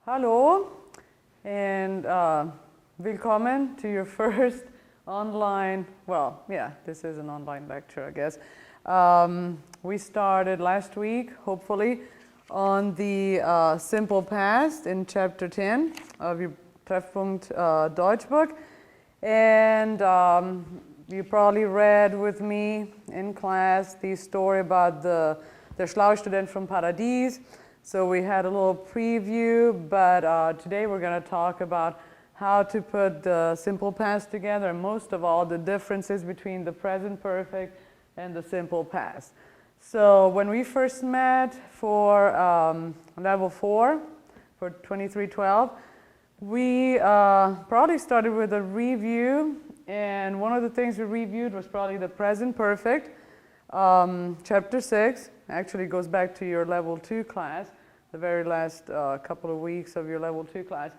Hallo and willkommen to your first online, this is an online lecture, I guess. We started last week, hopefully, on the simple past in chapter 10 of your Treffpunkt Deutsch book. And you probably read with me in class the story about the Schlaue Student from Paradies. So we had a little preview, but today we're going to talk about how to put the simple past together, and most of all, the differences between the present perfect and the simple past. So when we first met for level 4, for 2312, we probably started with a review, and one of the things we reviewed was probably the present perfect. Chapter 6 actually goes back to your level 2 class, the very last couple of weeks of your level 2 class,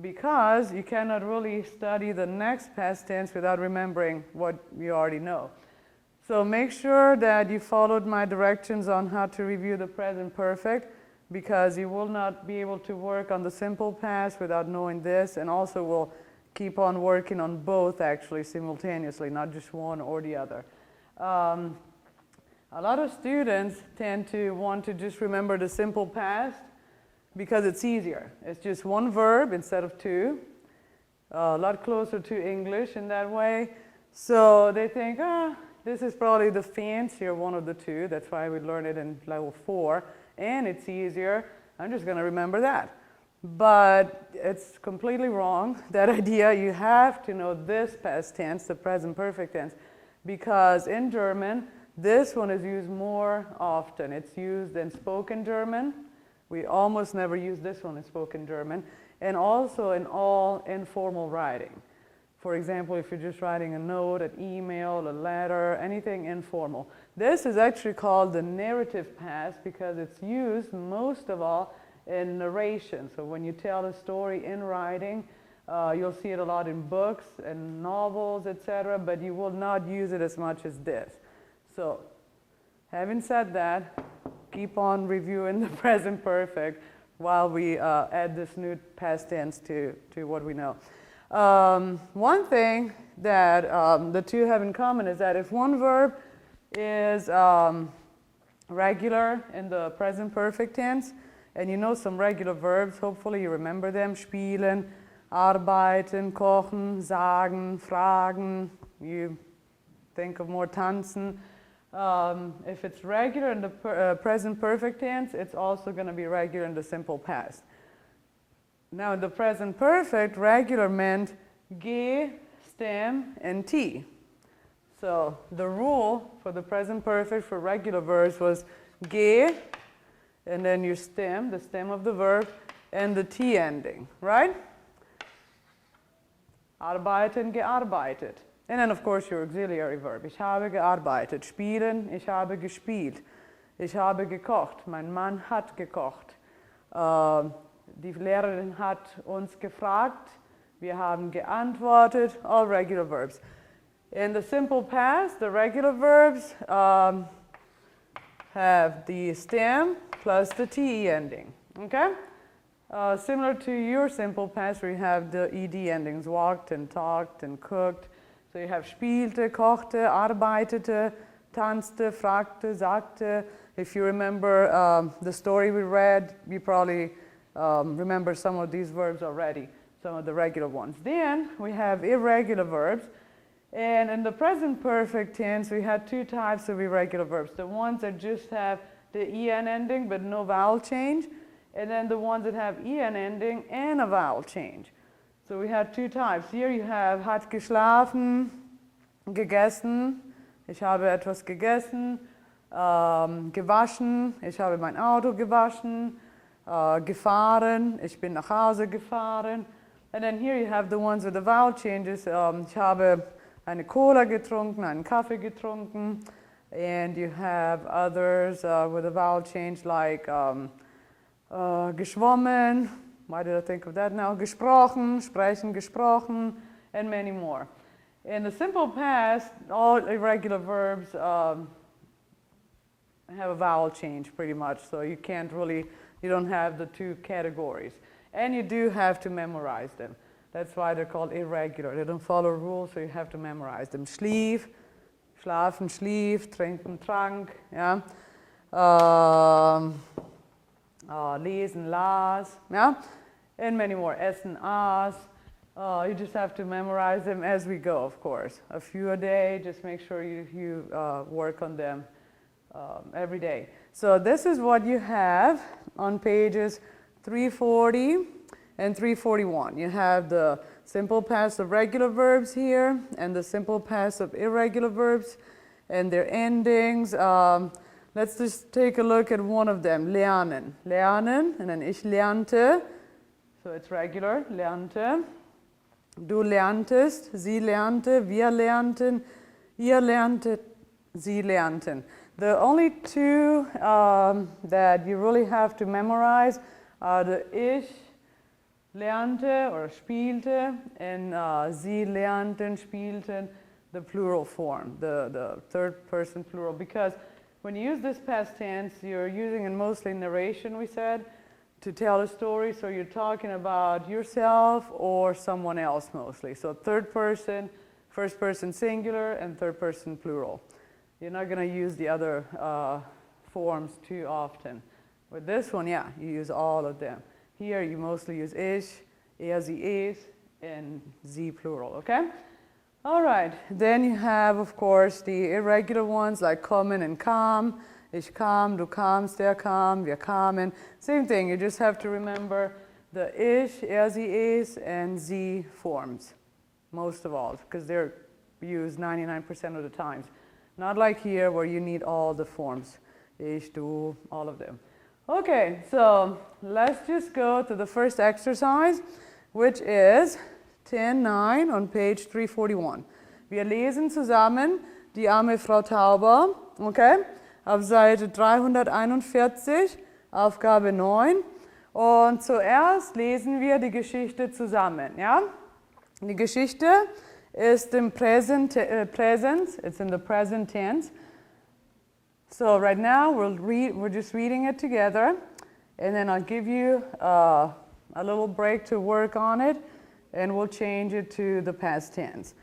because you cannot really study the next past tense without remembering what you already know. So make sure that you followed my directions on how to review the present perfect, because you will not be able to work on the simple past without knowing this, and also will keep on working on both actually simultaneously, not just one or the other. A lot of students tend to want to just remember the simple past because it's easier. It's just one verb instead of two, a lot closer to English in that way. So they think, this is probably the fancier one of the two. That's why we learn it in level 4, and it's easier. I'm just going to remember that. But it's completely wrong, that idea. You have to know this past tense, the present perfect tense, because in German, this one is used more often. It's used in spoken German. We almost never use this one in spoken German. And also in all informal writing. For example, if you're just writing a note, an email, a letter, anything informal. This is actually called the narrative past because it's used most of all in narration. So when you tell a story in writing, you'll see it a lot in books and novels, etc., but you will not use it as much as this. So, having said that, keep on reviewing the present perfect while we add this new past tense to what we know. One thing that the two have in common is that if one verb is regular in the present perfect tense, and you know some regular verbs, hopefully you remember them: spielen, arbeiten, kochen, sagen, fragen. You think of more tanzen. If it's regular in the present perfect tense, it's also going to be regular in the simple past. Now, in the present perfect, regular meant ge, stem, and t. So the rule for the present perfect for regular verbs was ge, and then your stem, the stem of the verb, and the t ending, right? Arbeiten, gearbeitet. And then, of course, your auxiliary verb. Ich habe gearbeitet. Spielen, ich habe gespielt. Ich habe gekocht. Mein Mann hat gekocht. Die Lehrerin hat uns gefragt. Wir haben geantwortet. All regular verbs. In the simple past, the regular verbs have the stem plus the te ending. Okay? Similar to your simple past, where you have the ed endings: walked and talked and cooked. So you have spielte, kochte, arbeitete, tanzte, fragte, sagte. If you remember the story we read, you probably remember some of these verbs already, some of the regular ones. Then we have irregular verbs. And in the present perfect tense, we had two types of irregular verbs. The ones that just have the en ending but no vowel change, and then the ones that have en ending and a vowel change. So we have two types. Here you have hat geschlafen, gegessen, ich habe etwas gegessen, gewaschen, ich habe mein Auto gewaschen, gefahren, ich bin nach Hause gefahren. And then here you have the ones with the vowel changes. Ich habe eine Cola getrunken, einen Kaffee getrunken. And you have others with a vowel change like geschwommen. Why did I think of that now? Gesprochen, sprechen, gesprochen, and many more. In the simple past, all irregular verbs have a vowel change pretty much, so you don't have the two categories. and you do have to memorize them. That's why they're called irregular. They don't follow rules, so you have to memorize them. Schlief, schlafen, schlief, trinken, trank, ja. Lesen, las, yeah, and many more. Essen, aß. You just have to memorize them as we go, of course. A few a day, just make sure you work on them every day. So this is what you have on pages 340 and 341. You have the simple past of regular verbs here and the simple past of irregular verbs and their endings. Let's just take a look at one of them. Lernen. Lernen, and then ich lernte. So it's regular, lernte. Du lerntest, sie lernte, wir lernten, ihr lerntet, sie lernten. The only two that you really have to memorize are the ich lernte or spielte and sie lernten, spielten, the plural form, the third person plural. Because when you use this past tense, you're using it mostly narration, we said, to tell a story, so you're talking about yourself or someone else mostly. So third person, first person singular, and third person plural. You're not going to use the other forms too often. With this one, yeah, you use all of them. Here you mostly use ich, sie, es, and sie plural, okay? All right, then you have, of course, the irregular ones like kommen and kam. Ich kam, du kamst, der kam, wir kamen. Same thing, you just have to remember the ich, sie, es, and sie forms, most of all, because they're used 99% of the times. Not like here where you need all the forms, ich, du, all of them. Okay, so let's just go to the first exercise, which is 10.9 on page 341. Wir lesen zusammen die arme Frau Tauber, okay? Auf Seite 341, Aufgabe 9. Und zuerst lesen wir die Geschichte zusammen. Ja? Die Geschichte ist im present, it's in the present tense. So right now we're just reading it together, and then I'll give you a little break to work on it, and we'll change it to the past tense.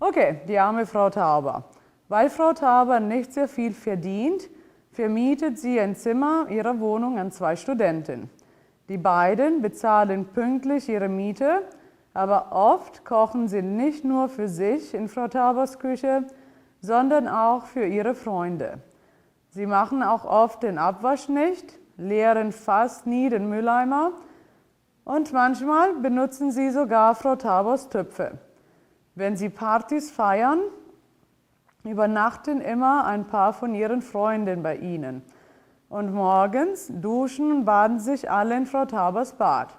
Okay, die arme Frau Tauber. Weil Frau Tauber nicht sehr viel verdient, vermietet sie ein Zimmer ihrer Wohnung an 2 Studenten. Die beiden bezahlen pünktlich ihre Miete, aber oft kochen sie nicht nur für sich in Frau Taubers Küche, sondern auch für ihre Freunde. Sie machen auch oft den Abwasch nicht, leeren fast nie den Mülleimer und manchmal benutzen sie sogar Frau Taubers Töpfe. Wenn sie Partys feiern, übernachten immer ein paar von ihren Freunden bei ihnen. Und morgens duschen und baden sich alle in Frau Taubers Bad.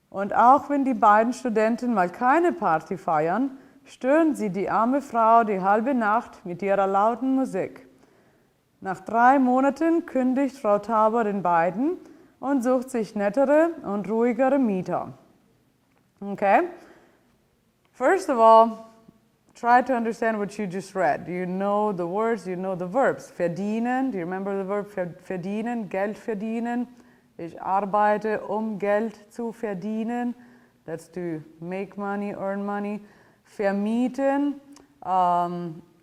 Und auch wenn die beiden Studenten mal keine Party feiern, stören sie die arme Frau die halbe Nacht mit ihrer lauten Musik. Nach 3 Monaten kündigt Frau Tauber den beiden und sucht sich nettere und ruhigere Mieter. Okay? First of all, try to understand what you just read. Do you know the words? Do you know the verbs? Verdienen, do you remember the verb verdienen? Geld verdienen. Ich arbeite, Geld zu verdienen. That's to make money, earn money. Vermieten,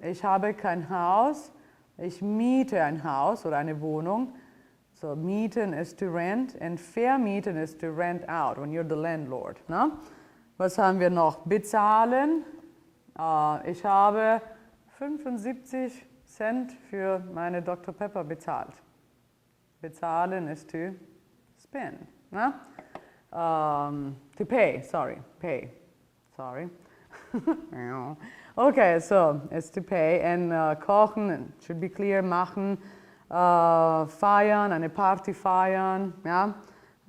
ich habe kein Haus. Ich miete ein Haus oder eine Wohnung. So mieten is to rent and vermieten is to rent out when you're the landlord. No? Was haben wir noch? Bezahlen. Ich habe 75 Cent für meine Dr. Pepper bezahlt. Bezahlen is to spend. No? To pay, sorry. Pay. Sorry. Okay, so it's to pay. And kochen, should be clear, machen, feiern, eine Party feiern, ja?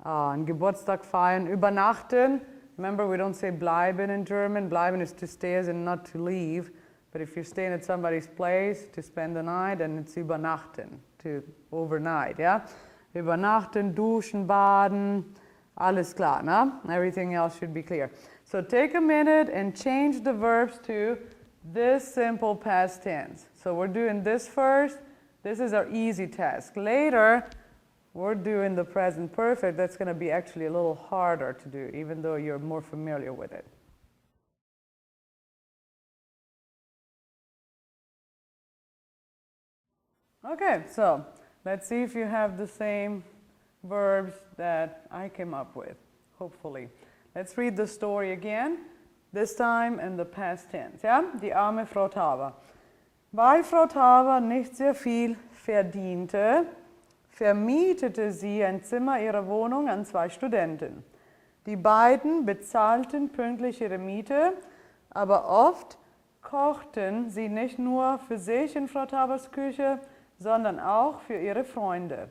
Einen Geburtstag feiern, übernachten. Remember, we don't say bleiben in German. Bleiben is to stay as in not to leave. But if you're staying at somebody's place to spend the night, then it's übernachten, to overnight, yeah? Übernachten, duschen, baden, alles klar, ne? Everything else should be clear. So take a minute and change the verbs to this simple past tense. So we're doing this first. This is our easy task. Later, we're doing the present perfect, that's going to be actually a little harder to do, even though you're more familiar with it. Okay, so let's see if you have the same verbs that I came up with, hopefully. Let's read the story again, this time in the past tense. Ja? Die arme Frau Tauber. Weil Frau Tauber nicht sehr viel verdiente, vermietete sie ein Zimmer ihrer Wohnung an 2 Studenten. Die beiden bezahlten pünktlich ihre Miete, aber oft kochten sie nicht nur für sich in Frau Taubers Küche, sondern auch für ihre Freunde.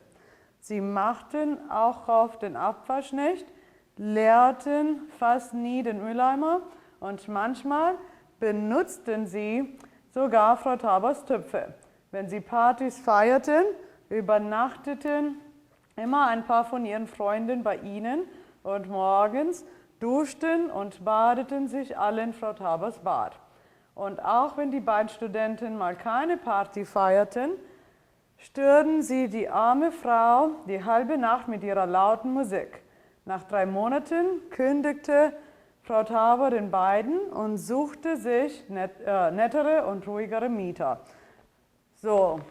Sie machten auch oft den Abwasch nicht, leerten fast nie den Mülleimer und manchmal benutzten sie sogar Frau Taubers Töpfe. Wenn sie Partys feierten, übernachteten immer ein paar von ihren Freunden bei ihnen und morgens duschten und badeten sich alle in Frau Taubers Bad. Und auch wenn die beiden Studenten mal keine Party feierten, störten sie die arme Frau die halbe Nacht mit ihrer lauten Musik. Nach 3 Monaten kündigte Frau Tauber den beiden und suchte sich nettere und ruhigere Mieter. So,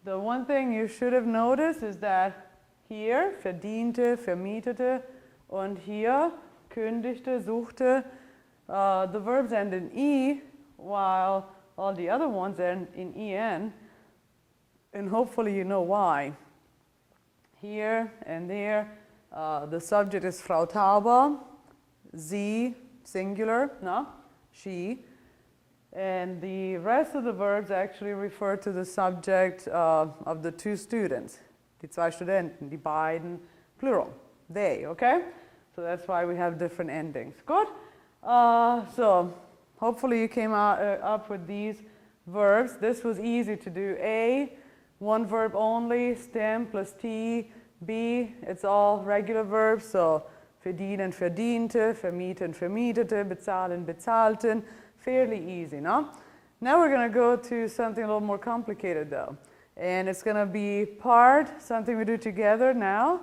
the one thing you should have noticed is that here, verdiente, vermietete, und hier, kündigte, suchte, the verbs end in E, while all the other ones end in EN, and hopefully you know why. Here and there, the subject is Frau Tauber, sie, singular, no, she, and the rest of the verbs actually refer to the subject of the 2 students. Die 2 Studenten, die beiden, plural, they, okay? So that's why we have different endings. Good? So hopefully you came up with these verbs. This was easy to do. A, one verb only, stem plus T. B, it's all regular verbs, so verdienen, verdiente, vermieten, vermietete, bezahlen, bezahlten. Fairly easy, no? Now we're going to go to something a little more complicated though. And it's going to be part something we do together now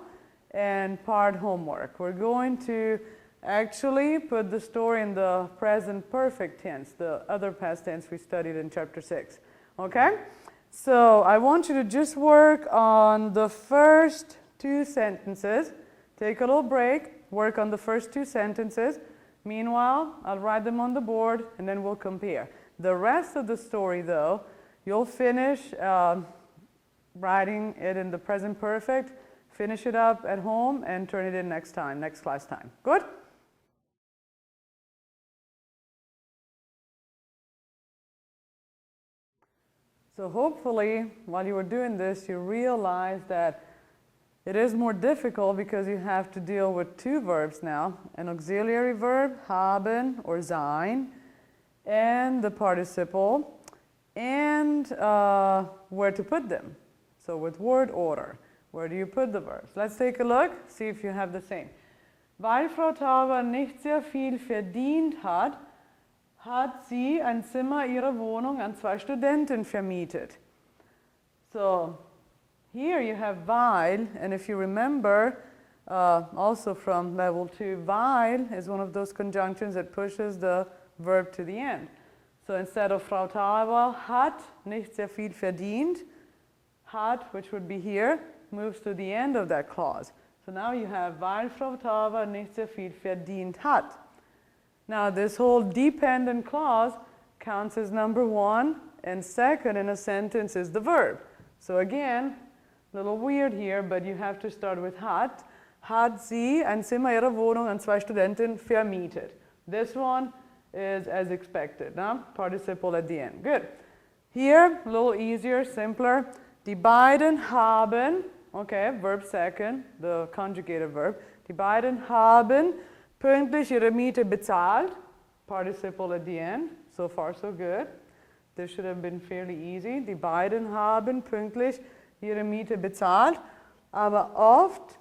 and part homework. We're going to actually put the story in the present perfect tense, the other past tense we studied in chapter 6. Okay? So I want you to just work on the first 2 sentences. Take a little break, work on the first 2 sentences. Meanwhile, I'll write them on the board and then we'll compare. The rest of the story though, you'll finish writing it in the present perfect, finish it up at home and turn it in next time, next class time. Good? So hopefully, while you were doing this, you realized that it is more difficult because you have to deal with 2 verbs now, an auxiliary verb, haben or sein, and the participle, and where to put them. So with word order, where do you put the verbs? Let's take a look, see if you have the same. Weil Frau Tauber nicht sehr viel verdient hat, hat sie ein Zimmer ihrer Wohnung an 2 Studenten vermietet. So here you have weil, and if you remember, also from level 2, weil is one of those conjunctions that pushes the verb to the end. So instead of Frau Tauber hat nicht sehr viel verdient, hat, which would be here, moves to the end of that clause. So now you have weil Frau Tauber nicht sehr viel verdient hat. Now this whole dependent clause counts as number 1, and second in a sentence is the verb. So again, a little weird here, but you have to start with hat. Hat sie ein Zimmer ihrer Wohnung an 2 Studenten vermietet. This one is as expected, no? Participle at the end. Good. Here, a little easier, simpler. Die beiden haben, okay, verb second, the conjugated verb. Die beiden haben pünktlich ihre Miete bezahlt. Participle at the end. So far, so good. This should have been fairly easy. Die beiden haben pünktlich ihre Miete bezahlt. Aber oft,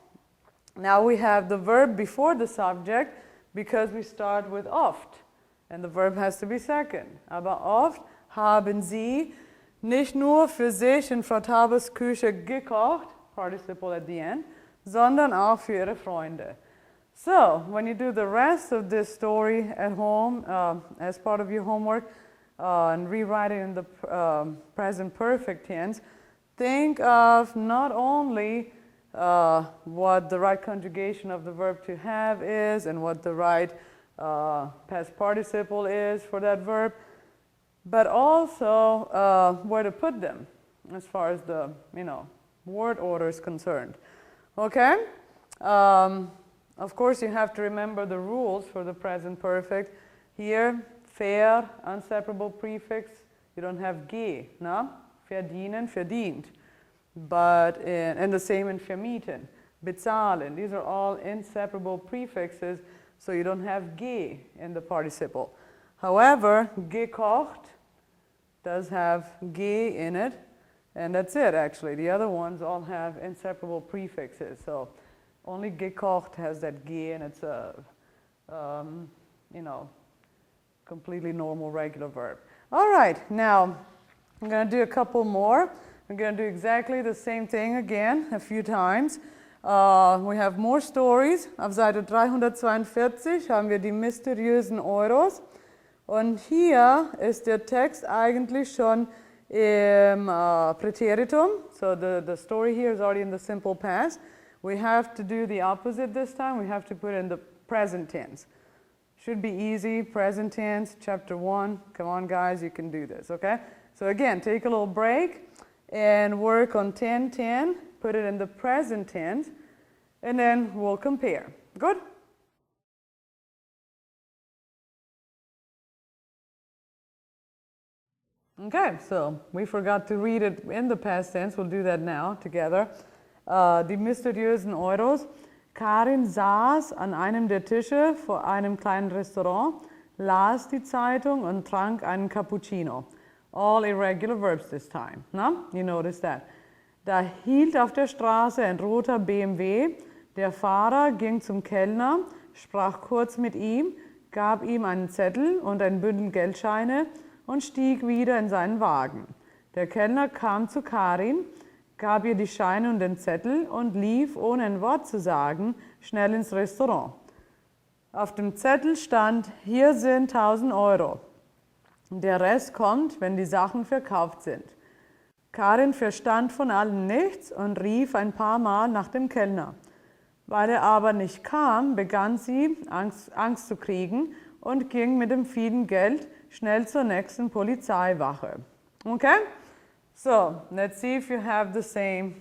now we have the verb before the subject because we start with oft. And the verb has to be second. Aber oft haben sie nicht nur für sich in Frau Taubers Küche gekocht, participle at the end, sondern auch für ihre Freunde. So, when you do the rest of this story at home as part of your homework and rewrite it in the present perfect tense, think of not only what the right conjugation of the verb to have is and what the right past participle is for that verb, but also where to put them as far as the word order is concerned. Okay? Of course, you have to remember the rules for the present perfect. Here, fair, inseparable prefix, you don't have ge, no? Verdienen, verdient. But and the same in vermieten, bezahlen. These are all inseparable prefixes, so you don't have ge in the participle. However, gekocht does have ge in it, and that's it actually. The other ones all have inseparable prefixes, so only gekocht has that ge, and it's a completely normal regular verb. All right, now I'm going to do a couple more. We're going to do exactly the same thing again a few times. We have more stories. Auf Seite 342 haben wir die mysteriösen Euros. Und hier ist der Text eigentlich schon im Präteritum. So the story here is already in the simple past. We have to do the opposite this time. We have to put in the present tense. Should be easy. Present tense, chapter 1. Come on, guys, you can do this, okay? So again, take a little break and work on 10-10. Put it in the present tense, and then we'll compare. Good? Okay, so we forgot to read it in the past tense. We'll do that now together. Die mysteriösen Euros. Karin saß an einem der Tische vor einem kleinen Restaurant, las die Zeitung und trank einen Cappuccino. All irregular verbs this time. No? You notice that. Da hielt auf der Straße ein roter BMW. Der Fahrer ging zum Kellner, sprach kurz mit ihm, gab ihm einen Zettel und ein Bündel Geldscheine und stieg wieder in seinen Wagen. Der Kellner kam zu Karin, gab ihr die Scheine und den Zettel und lief, ohne ein Wort zu sagen, schnell ins Restaurant. Auf dem Zettel stand, hier sind 1.000 Euro. Der Rest kommt, wenn die Sachen verkauft sind. Karin verstand von allem nichts und rief ein paar Mal nach dem Kellner. Weil er aber nicht kam, begann sie, Angst zu kriegen und ging mit dem vielen Geld schnell zur nächsten Polizeiwache. Okay? So, let's see if you have the same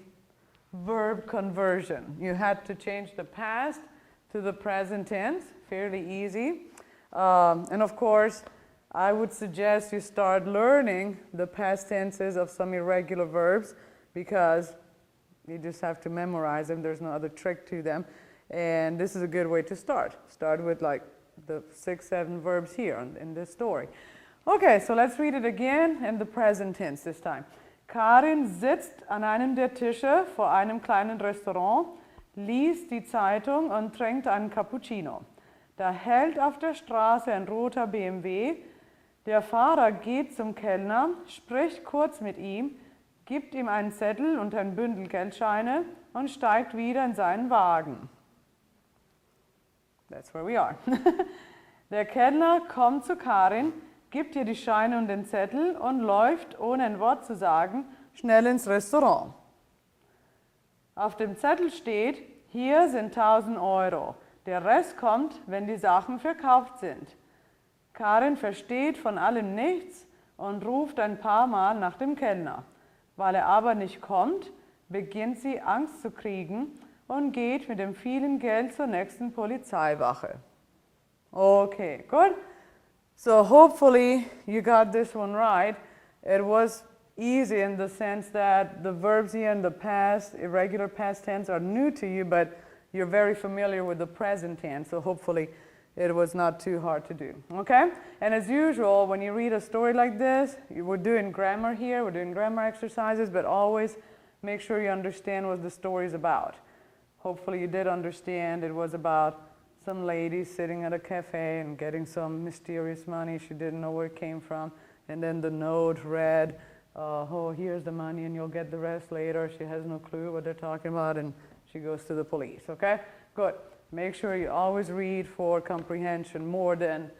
verb conversion. You had to change the past to the present tense, fairly easy. And of course, I would suggest you start learning the past tenses of some irregular verbs because you just have to memorize them. There's no other trick to them. And this is a good way to start. Start with like the 6-7 verbs here in this story. Okay, so let's read it again in the present tense this time. Karin sitzt an einem der Tische vor einem kleinen Restaurant, liest die Zeitung und trinkt einen Cappuccino. Da hält auf der Straße ein roter BMW. Der Fahrer geht zum Kellner, spricht kurz mit ihm, gibt ihm einen Zettel und ein Bündel Geldscheine und steigt wieder in seinen Wagen. That's where we are. Der Kellner kommt zu Karin, gibt ihr die Scheine und den Zettel und läuft, ohne ein Wort zu sagen, schnell ins Restaurant. Auf dem Zettel steht, hier sind 1.000 Euro. Der Rest kommt, wenn die Sachen verkauft sind. Karin versteht von allem nichts und ruft ein paar Mal nach dem Kellner. Weil er aber nicht kommt, beginnt sie Angst zu kriegen und geht mit dem vielen Geld zur nächsten Polizeiwache. Okay, good. So hopefully you got this one right. It was easy in the sense that the verbs here in the past, irregular past tense, are new to you, but you're very familiar with the present tense, so hopefully it was not too hard to do. Okay? And as usual, when you read a story like this, we're doing grammar here, we're doing grammar exercises, but always make sure you understand what the story is about. Hopefully you did understand it was about some lady sitting at a cafe and getting some mysterious money. She didn't know where it came from. And then the note read, oh, here's the money and you'll get the rest later. She has no clue what they're talking about and she goes to the police, okay? Good. Make sure you always read for comprehension more than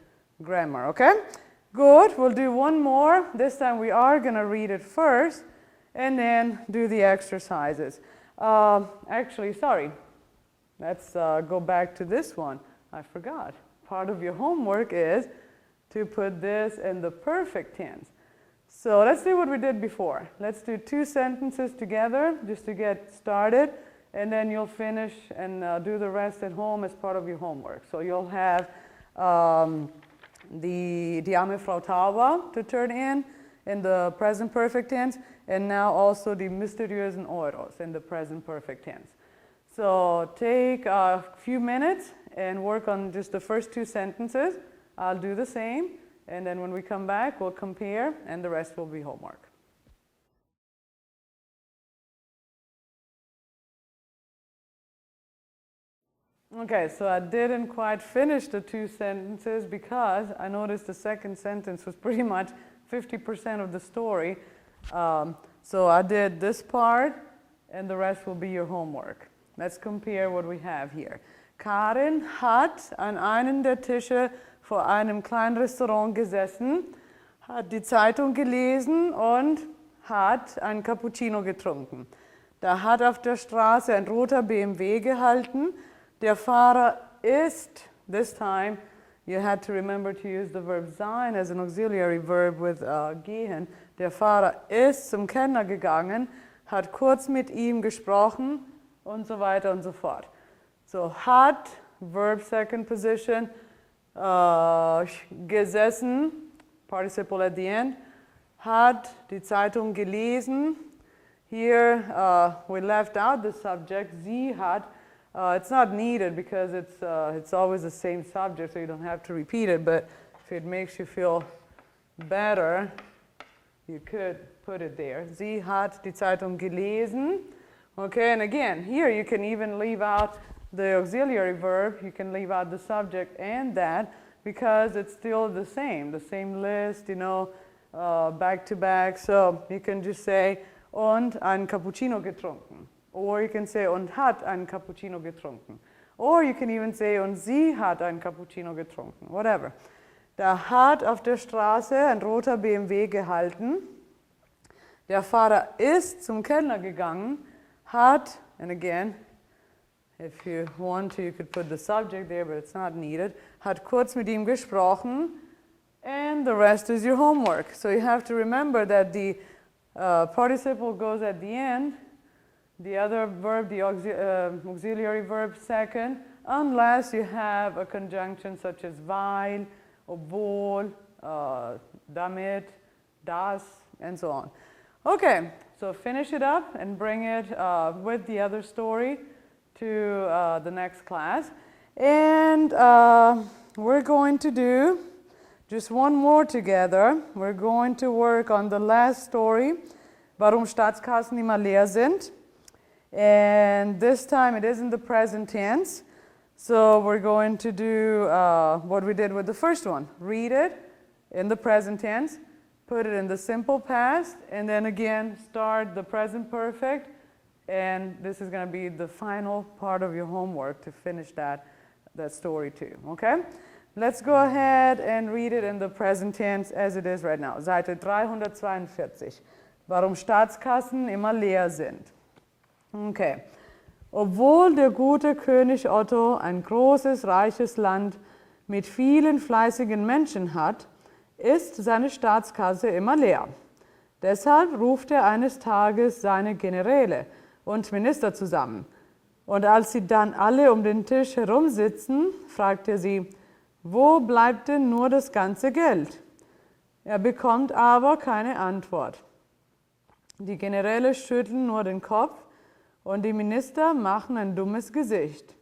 grammar, okay? Good. We'll do one more. This time we are going to read it first and then do the exercises. Actually, sorry. Let's go back to this one. I forgot. Part of your homework is to put this in the perfect tense. So let's do what we did before. Let's do 2 sentences together just to get started, and then you'll finish and do the rest at home as part of your homework. So you'll have die arme Frau Tauber to turn in the present perfect tense, and now also die mysteriösen Euros in the present perfect tense. So take a few minutes and work on just the first 2 sentences. I'll do the same, and then when we come back, we'll compare, and the rest will be homework. Okay, so I didn't quite finish the 2 sentences because I noticed the second sentence was pretty much 50% of the story. So I did this part, and the rest will be your homework. Let's compare what we have here. Karin hat an einem der Tische vor einem kleinen Restaurant gesessen, hat die Zeitung gelesen und hat ein Cappuccino getrunken. Da hat auf der Straße ein roter BMW gehalten. Der Fahrer ist, this time you had to remember to use the verb sein as an auxiliary verb with gehen. Der Fahrer ist zum Kellner gegangen, hat kurz mit ihm gesprochen und so weiter und so fort. So hat, verb second position, gesessen, participle at the end, hat die Zeitung gelesen. Here we left out the subject, sie hat. It's not needed because it's always the same subject, so you don't have to repeat it, but if it makes you feel better, you could put it there. Sie hat die Zeitung gelesen. Okay, and again, here you can even leave out the auxiliary verb. You can leave out the subject and that because it's still the same list, you know, back to back. So you can just say, und ein Cappuccino getrunken. Or you can say, und hat ein Cappuccino getrunken. Or you can even say, und sie hat ein Cappuccino getrunken. Whatever. Da hat auf der Straße ein roter BMW gehalten. Der Fahrer ist zum Kellner gegangen, hat, and again, if you want to, you could put the subject there, but it's not needed, hat kurz mit ihm gesprochen, and the rest is your homework. So you have to remember that the participle goes at the end, the other verb, the auxiliary verb second, unless you have a conjunction such as weil, obwohl, damit, das, and so on. Okay, so finish it up and bring it with the other story to the next class. And we're going to do just one more together. We're going to work on the last story, warum Staatskassen immer leer sind. And this time it is in the present tense. So we're going to do what we did with the first one. Read it in the present tense, put it in the simple past, and then again start the present perfect. And this is going to be the final part of your homework to finish that story too. Okay? Let's go ahead and read it in the present tense as it is right now. Seite 342. Warum Staatskassen immer leer sind. Okay. Obwohl der gute König Otto ein großes, reiches Land mit vielen fleißigen Menschen hat, ist seine Staatskasse immer leer. Deshalb ruft er eines Tages seine Generäle und Minister zusammen. Und als sie dann alle um den Tisch herumsitzen, fragt er sie, wo bleibt denn nur das ganze Geld? Er bekommt aber keine Antwort. Die Generäle schütteln nur den Kopf und die Minister machen ein dummes Gesicht.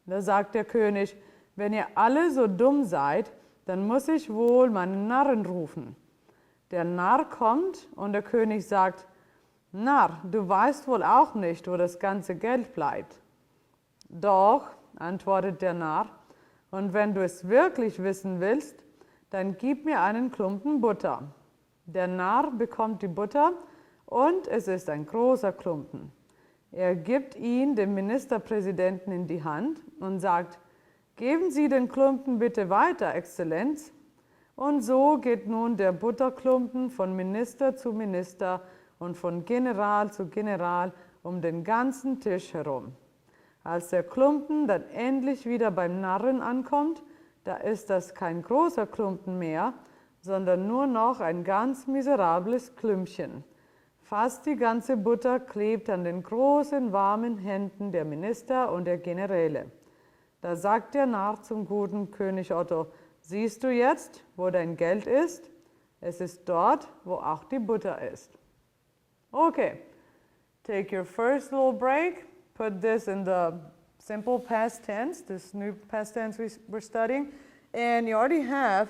Da sagt der König, wenn ihr alle so dumm seid, dann muss ich wohl meinen Narren rufen. Der Narr kommt und der König sagt, Narr, du weißt wohl auch nicht, wo das ganze Geld bleibt. Doch, antwortet der Narr, und wenn du es wirklich wissen willst, dann gib mir einen Klumpen Butter. Der Narr bekommt die Butter und es ist ein großer Klumpen. Er gibt ihn dem Ministerpräsidenten in die Hand und sagt, geben Sie den Klumpen bitte weiter, Exzellenz. Und so geht nun der Butterklumpen von Minister zu Minister und von General zu General um den ganzen Tisch herum. Als der Klumpen dann endlich wieder beim Narren ankommt, da ist das kein großer Klumpen mehr, sondern nur noch ein ganz miserables Klümpchen. Fast die ganze Butter klebt an den großen, warmen Händen der Minister und der Generäle. Da sagt der Narr zum guten König Otto, siehst du jetzt, wo dein Geld ist? Es ist dort, wo auch die Butter ist. Okay, take your first little break, put this in the simple past tense, this new past tense we're studying, and you already have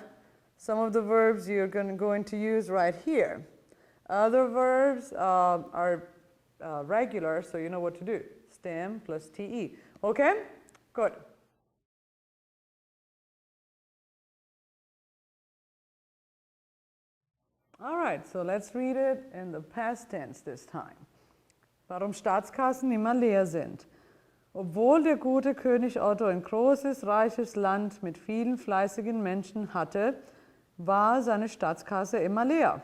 some of the verbs you're going to use right here. Other verbs are regular, so you know what to do. Stem plus te. Okay? Good. All right, so let's read it in the past tense this time. Warum Staatskassen immer leer sind. Obwohl der gute König Otto ein großes, reiches Land mit vielen fleißigen Menschen hatte, war seine Staatskasse immer leer.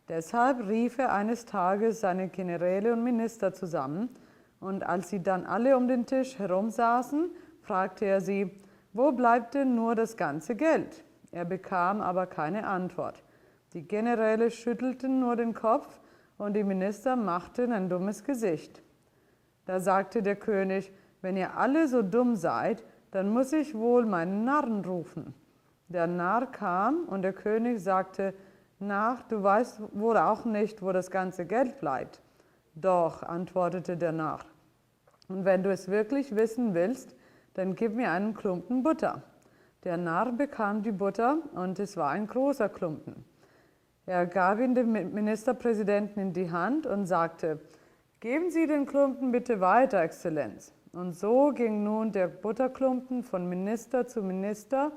Deshalb rief er eines Tages seine Generäle und Minister zusammen und als sie dann alle um den Tisch herum saßen, fragte er sie, wo bleibt denn nur das ganze Geld? Er bekam aber keine Antwort. Die Generäle schüttelten nur den Kopf und die Minister machten ein dummes Gesicht. Da sagte der König, wenn ihr alle so dumm seid, dann muss ich wohl meinen Narren rufen. Der Narr kam und der König sagte, Narr, du weißt wohl auch nicht, wo das ganze Geld bleibt. Doch, antwortete der Narr, und wenn du es wirklich wissen willst, dann gib mir einen Klumpen Butter. Der Narr bekam die Butter und es war ein großer Klumpen. Er gab ihn dem Ministerpräsidenten in die Hand und sagte, geben Sie den Klumpen bitte weiter, Exzellenz. Und so ging nun der Butterklumpen von Minister zu Minister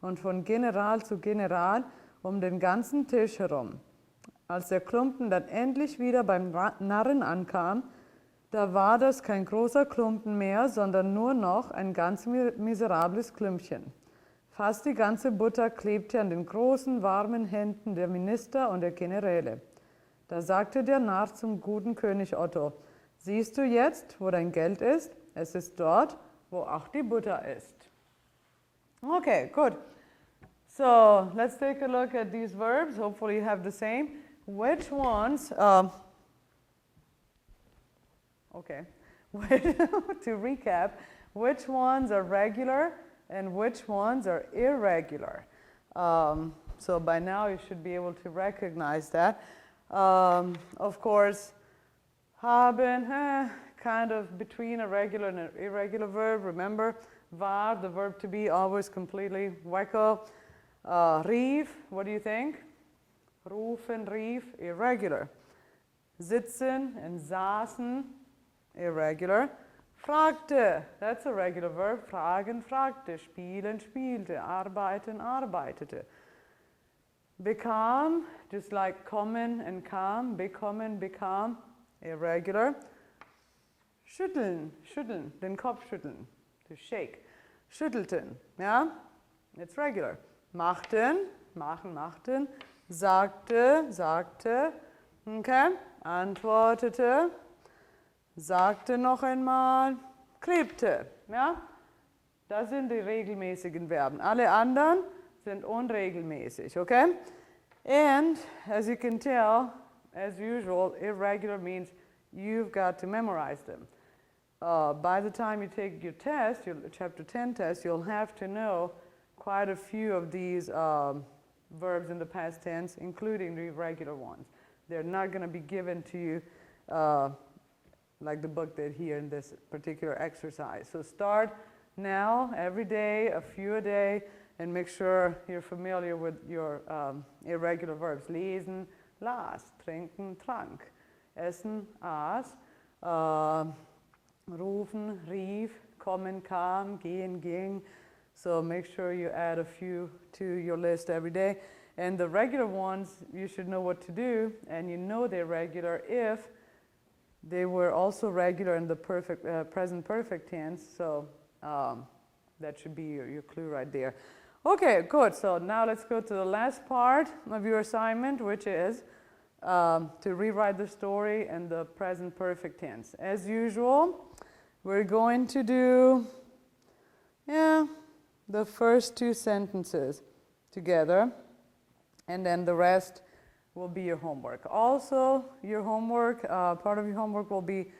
und von General zu General um den ganzen Tisch herum. Als der Klumpen dann endlich wieder beim Narren ankam, da war das kein großer Klumpen mehr, sondern nur noch ein ganz miserables Klümpchen. Fast die ganze Butter klebte an den großen, warmen Händen der Minister und der Generäle. Da sagte der Narr zum guten König Otto, siehst du jetzt, wo dein Geld ist? Es ist dort, wo auch die Butter ist. Okay, good. So let's take a look at these verbs. Hopefully you have the same. Which ones, okay, to recap, which ones are regular and which ones are irregular? So by now you should be able to recognize that. Of course, haben, kind of between a regular and an irregular verb. Remember, war, the verb to be, always completely wacko. Rief, what do you think? Rufen, rief, irregular. Sitzen and saßen, irregular. Fragte, that's a regular verb. Fragen, fragte. Spielen, spielte. Arbeiten, arbeitete. Bekam, just like kommen and kam. Bekommen, bekam, irregular. Schütteln, schütteln, den Kopf schütteln. To shake. Schüttelten, ja? It's regular. Machten, machen, machten. Sagte, sagte. Okay. Antwortete. Sagte noch einmal, klebte. Ja? Das sind die regelmäßigen Verben. Alle anderen sind unregelmäßig, okay? And as you can tell, as usual, irregular means you've got to memorize them. By the time you take your test, your chapter 10 test, you'll have to know quite a few of these verbs in the past tense, including the irregular ones. They're not going to be given to you like the book did here in this particular exercise. So start now, every day, a few a day, and make sure you're familiar with your irregular verbs. Lesen, las, trinken, trank, essen, aß, rufen, rief, kommen, kam, gehen, ging. So make sure you add a few to your list every day. And the regular ones, you should know what to do, and you know they're regular if they were also regular in the present perfect tense. So that should be your clue right there. Okay, good. So now let's go to the last part of your assignment, which is to rewrite the story in the present perfect tense. As usual, we're going to do the first two sentences together, and then the rest will be your homework. Also, your homework, part of your homework will be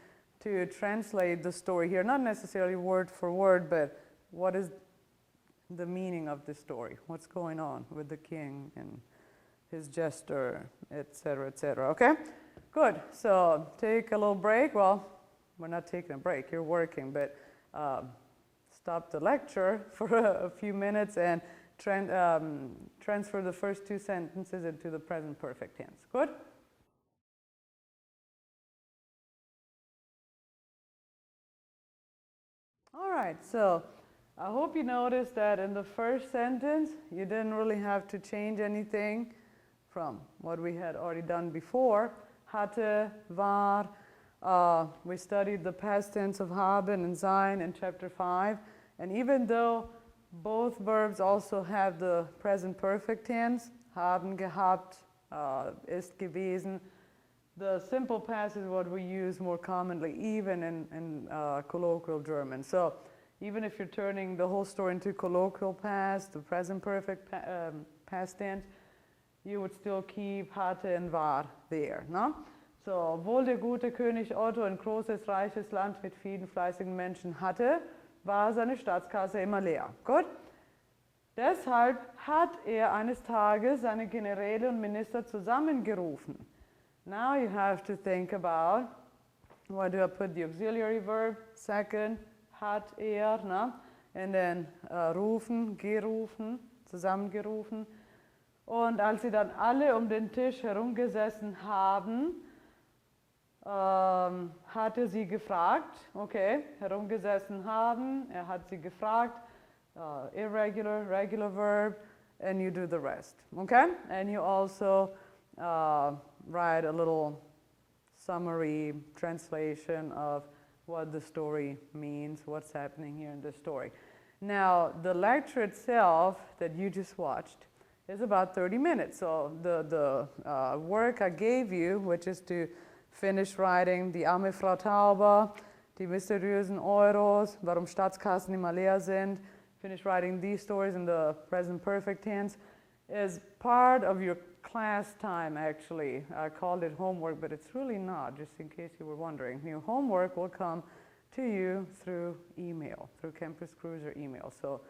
to translate the story here, not necessarily word for word, but what is the meaning of the story, what's going on with the king and his jester, etc., etc. Okay? Good. So take a little break. Well, we're not taking a break, you're working, but stop the lecture for a few minutes and transfer the first two sentences into the present perfect tense. Good? All right, so I hope you noticed that in the first sentence, you didn't really have to change anything from what we had already done before. Hatte, war. We studied the past tense of haben and sein in chapter 5. And even though both verbs also have the present perfect tense, haben, gehabt, ist gewesen, the simple past is what we use more commonly, even in colloquial German. So even if you're turning the whole story into colloquial past, the present perfect past tense, you would still keep hatte and war there. No? So, obwohl der gute König Otto ein großes, reiches Land mit vielen fleißigen Menschen hatte, war seine Staatskasse immer leer. Gut? Deshalb hat eines Tages seine Generäle und Minister zusammengerufen. Now you have to think about, where do I put the auxiliary verb? Second, hat no? And then rufen, gerufen, zusammengerufen. Und als sie dann alle um den Tisch herumgesessen haben, hatte sie gefragt, okay, herumgesessen haben, hat sie gefragt, irregular, regular verb, and you do the rest, okay? And you also write a little summary translation of what the story means, what's happening here in the story. Now, the lecture itself that you just watched is about 30 minutes. So the work I gave you, which is to finish writing Die arme Frau Tauber, Die mysteriösen Euros, Warum Staatskassen immer leer sind, finish writing these stories in the present perfect tense, is part of your class time, actually. I called it homework, but it's really not, just in case you were wondering. Your homework will come to you through email, through Campus Cruiser email. So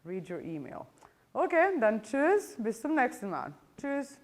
read your email. Okay, dann tschüss, bis zum nächsten Mal. Tschüss.